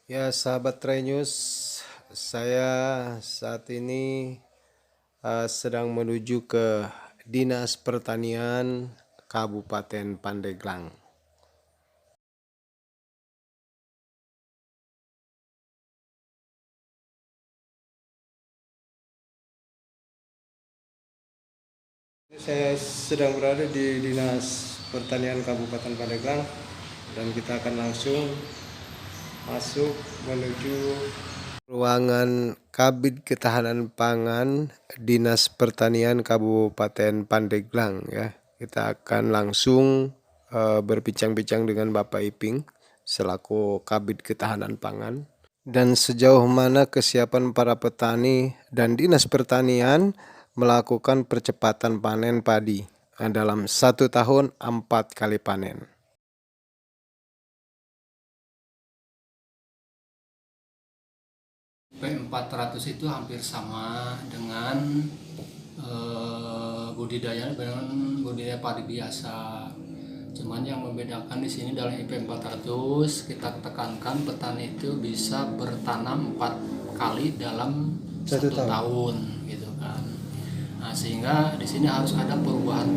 Ya, sahabat Trainews, saya saat ini sedang menuju ke Dinas Pertanian Kabupaten Pandeglang. Saya sedang berada di Dinas Pertanian Kabupaten Pandeglang dan kita akan langsung masuk menuju ruangan Kabid Ketahanan Pangan Dinas Pertanian Kabupaten Pandeglang ya. Kita akan langsung berbincang-bincang dengan Bapak Iping selaku Kabid Ketahanan Pangan dan sejauh mana kesiapan para petani dan Dinas Pertanian melakukan percepatan panen padi dalam 1 tahun 4 kali panen. P400 itu hampir sama dengan budidaya padi biasa. Cuman yang membedakan di sini dalam IP 400 kita tekankan petani itu bisa bertanam 4 kali dalam 1 tahun gitu kan. Nah, sehingga di sini harus ada perubahan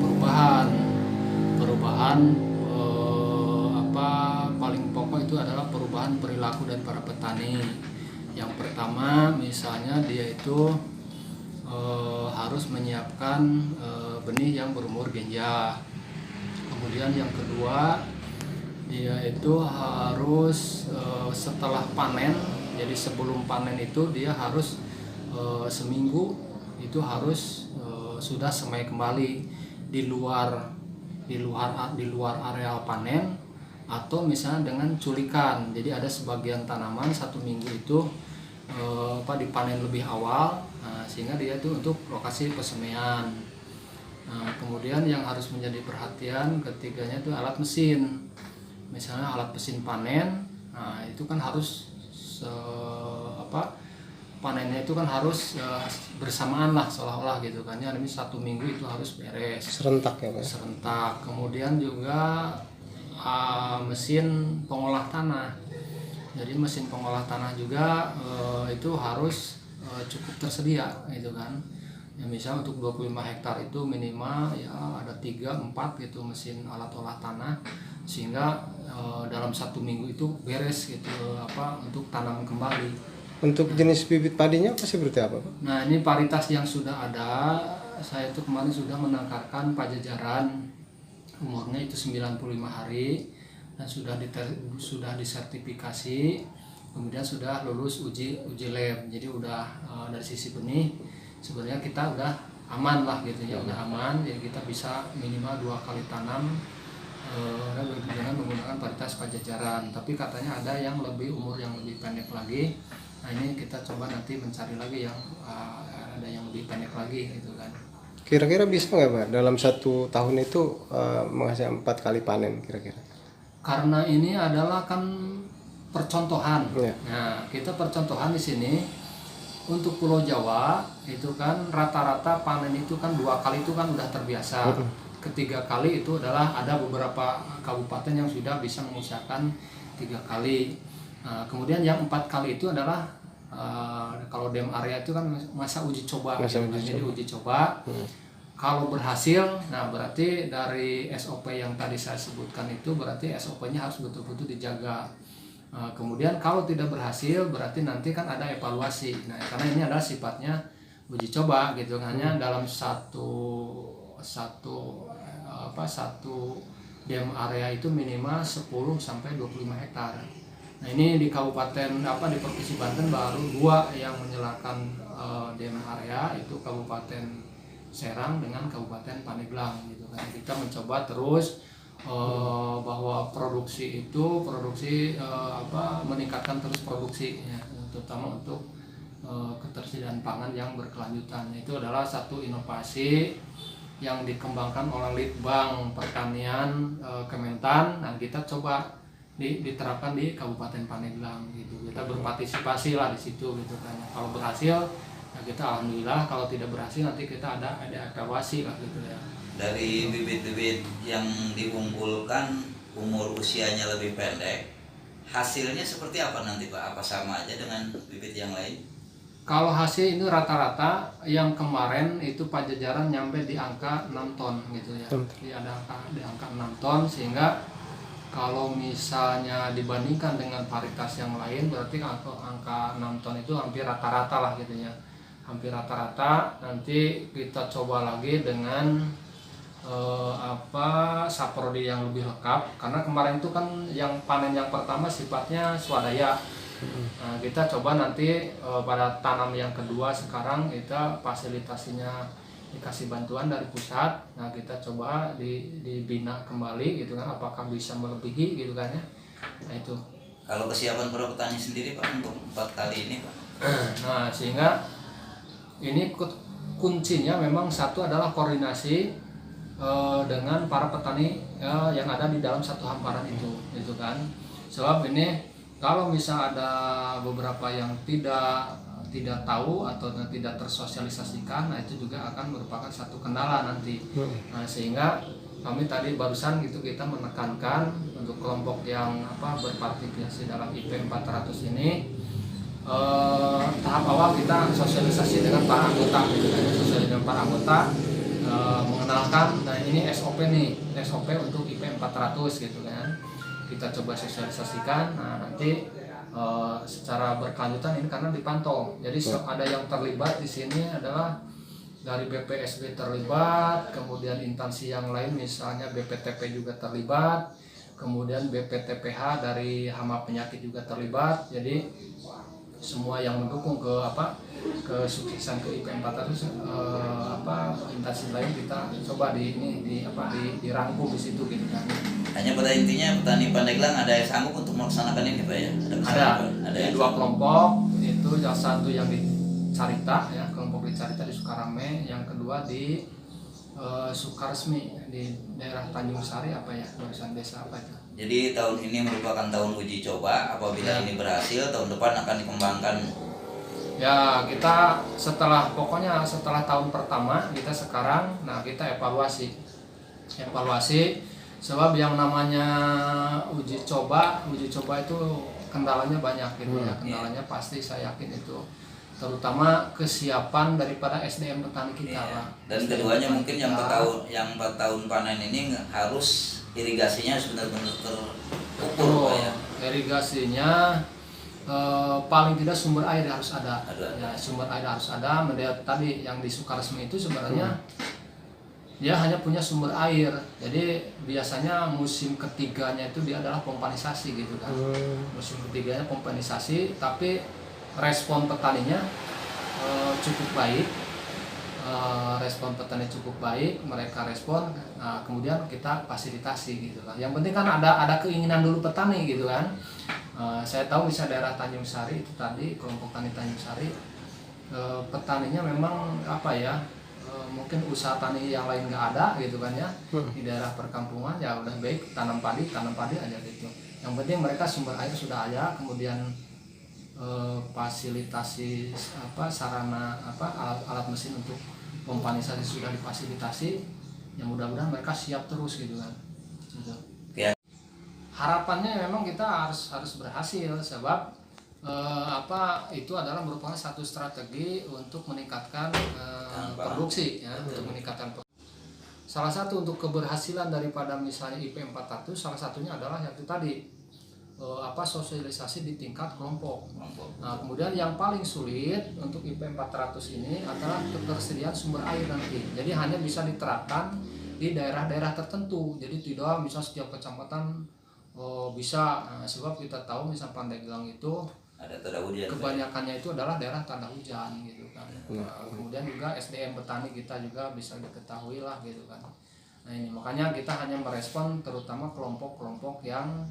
paling pokok itu adalah perubahan perilaku dari para petani. Yang pertama misalnya dia itu harus menyiapkan benih yang berumur genjah. Kemudian yang kedua dia itu harus setelah panen, jadi sebelum panen itu dia harus seminggu itu harus sudah semai kembali di luar areal panen, atau misalnya dengan culikan. Jadi ada sebagian tanaman 1 minggu itu dipanen lebih awal, sehingga dia itu untuk lokasi persemaian. Kemudian yang harus menjadi perhatian ketiganya itu alat mesin. Misalnya alat mesin panen, itu kan harus panennya itu kan harus bersamaan lah seolah-olah gitu kan ya. Ini 1 minggu itu harus beres. Serentak ya Pak? Serentak. Kemudian juga mesin pengolah tanah. Jadi mesin pengolah tanah juga itu harus cukup tersedia gitu kan. Ya, misal untuk 25 hektar itu minimal ya ada 3-4 gitu mesin alat olah tanah, sehingga dalam 1 minggu itu beres gitu untuk tanam kembali. Untuk jenis bibit padinya seperti apa Pak? Nah, ini paritas yang sudah ada, saya itu kemarin sudah menangkarkan Pajajaran, umurnya itu 95 hari dan sudah disertifikasi, kemudian sudah lulus uji lab. Jadi udah dari sisi benih sebenarnya kita udah aman lah gitu ya, udah aman. Jadi kita bisa minimal 2 kali tanam dengan menggunakan paritas Pajajaran. Tapi katanya ada yang umur yang lebih pendek lagi. Nah, ini kita coba nanti mencari lagi yang ada yang lebih pendek lagi gitu kan. Kira-kira bisa nggak Pak dalam 1 tahun itu menghasilkan 4 kali panen kira-kira? Karena ini adalah kan percontohan. Ya. Nah, kita percontohan di sini untuk Pulau Jawa itu kan rata-rata panen itu kan 2 kali itu kan udah terbiasa. Ketiga kali itu adalah ada beberapa kabupaten yang sudah bisa mengusahakan 3 kali. Nah, kemudian yang 4 kali itu adalah kalau dem area itu kan masa uji coba. Jadi uji coba. Kalau berhasil, nah berarti dari SOP yang tadi saya sebutkan itu berarti SOP-nya harus betul-betul dijaga. Kemudian kalau tidak berhasil berarti nanti kan ada evaluasi. Nah, karena ini adalah sifatnya uji coba gitu, hanya dalam satu dem area itu minimal 10 sampai 25 hektar. Nah, ini di kabupaten di Provinsi Banten baru 2 yang menyalakan dem area, itu Kabupaten Serang dengan Kabupaten Pandeglang gitu kan. Kita mencoba terus bahwa produksi meningkatkan terus produksi ya, terutama untuk ketersediaan pangan yang berkelanjutan. Itu adalah satu inovasi yang dikembangkan oleh Litbang Pertanian Kementan, dan kita coba diterapkan di Kabupaten Pandeglang gitu. Kita berpartisipasi lah di situ gitu kan. Kalau berhasil ya kita alhamdulillah, kalau tidak berhasil nanti kita ada evaluasi lah gitu ya. Dari bibit-bibit yang diunggulkan umur usianya lebih pendek, hasilnya seperti apa nanti Pak? Apa sama aja dengan bibit yang lain? Kalau hasil ini rata-rata yang kemarin itu Pajajaran nyampe di angka 6 ton gitu ya. Di angka 6 ton, sehingga kalau misalnya dibandingkan dengan varietas yang lain berarti angka 6 ton itu hampir rata-rata lah gitu ya. Hampir rata-rata. Nanti kita coba lagi dengan saprodi yang lebih lengkap, karena kemarin itu kan yang panen yang pertama sifatnya swadaya. Nah, kita coba nanti pada tanam yang kedua sekarang kita fasilitasinya dikasih bantuan dari pusat. Nah, kita coba dibina kembali gitu kan, apakah bisa melebihi gitu kan ya. Nah, itu. Kalau kesiapan para petani sendiri Pak untuk 4 kali ini Pak? Nah, sehingga ini kuncinya memang satu adalah koordinasi dengan para petani yang ada di dalam satu hamparan itu gitu kan. Sebab ini kalau misal ada beberapa yang tidak tahu atau tidak tersosialisasikan, nah itu juga akan merupakan satu kendala nanti. Nah, sehingga kami tadi barusan gitu kita menekankan untuk kelompok yang berpartisipasi dalam IP 400 ini, tahap awal kita sosialisasi dengan para anggota gitu kan, sosialisasi dengan para anggota, mengenalkan, nah ini SOP nih, SOP untuk IP 400 gitu kan. Kita coba sosialisasikan. Nah, nanti secara berkelanjutan ini karena dipantau. Jadi ada yang terlibat di sini adalah dari BPSB terlibat, kemudian instansi yang lain misalnya BPTP juga terlibat, kemudian BPTPH dari hama penyakit juga terlibat. Jadi semua yang mendukung kesuksesan ke IP 400 instansi lain kita coba dirangkum di situ gitu kan. Hanya pada intinya petani Pandeglang ada yang sanggup untuk melaksanakan ini Pak ya? Ada yang 2 kelompok, itu yang satu yang di Carita ya, kelompok di Carita di Sukarame, yang kedua di Sukaresmi di daerah Tanjung Sari barusan desa apa itu. Jadi tahun ini merupakan tahun uji coba, apabila ini berhasil tahun depan akan dikembangkan. Ya, kita setelah tahun pertama kita sekarang, nah kita evaluasi, sebab yang namanya uji coba itu kendalanya banyak gitu ya. Kendalanya pasti saya yakin itu terutama kesiapan daripada SDM petani kita Pak. Dan keduanya mungkin yang 4 tahun panen ini harus irigasinya benar-benar terukur Pak ya. Irigasinya paling tidak sumber air harus ada. Ya, sumber air harus ada. Tadi yang di Sukaresmi itu sebenarnya dia hanya punya sumber air. Jadi biasanya musim ketiganya itu dia adalah pompanisasi gitu kan. Musim ketiganya pompanisasi, tapi respon petaninya cukup baik. Mereka respon. Nah, kemudian kita fasilitasi gitu kan. Yang penting kan ada keinginan dulu petani gitu kan. Saya tahu bisa daerah Tanjung Sari itu tadi, kelompok tani Tanjung Sari, petaninya memang mungkin usaha tani yang lain nggak ada gitu kan ya. Di daerah perkampungan ya udah baik tanam padi aja gitu. Yang penting mereka sumber air sudah ada, kemudian fasilitasi sarana alat mesin untuk pompanisasi sudah difasilitasi. Yang mudah-mudahan mereka siap terus gitu kan. Gitu. Harapannya memang kita harus berhasil, sebab itu adalah merupakan satu strategi untuk meningkatkan produksi ya, untuk meningkatkan salah satu untuk keberhasilan daripada misalnya IP 400 salah satunya adalah yang itu tadi sosialisasi di tingkat kelompok. Nah, kemudian yang paling sulit untuk IP 400 ini adalah ketersediaan sumber air nanti. Jadi hanya bisa diterapkan di daerah-daerah tertentu. Jadi tidak misal setiap kecamatan bisa, sebab kita tahu misal Pandeglang itu ada tanda hujan. Kebanyakannya itu adalah daerah tanda hujan gitu kan. Kemudian juga SDM petani kita juga bisa diketahui lah gitu kan. Nah, ini makanya kita hanya merespon terutama kelompok-kelompok yang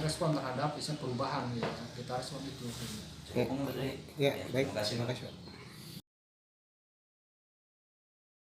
respon terhadap perubahan gitu. Kita respon itu. Ya, baik. Terima kasih.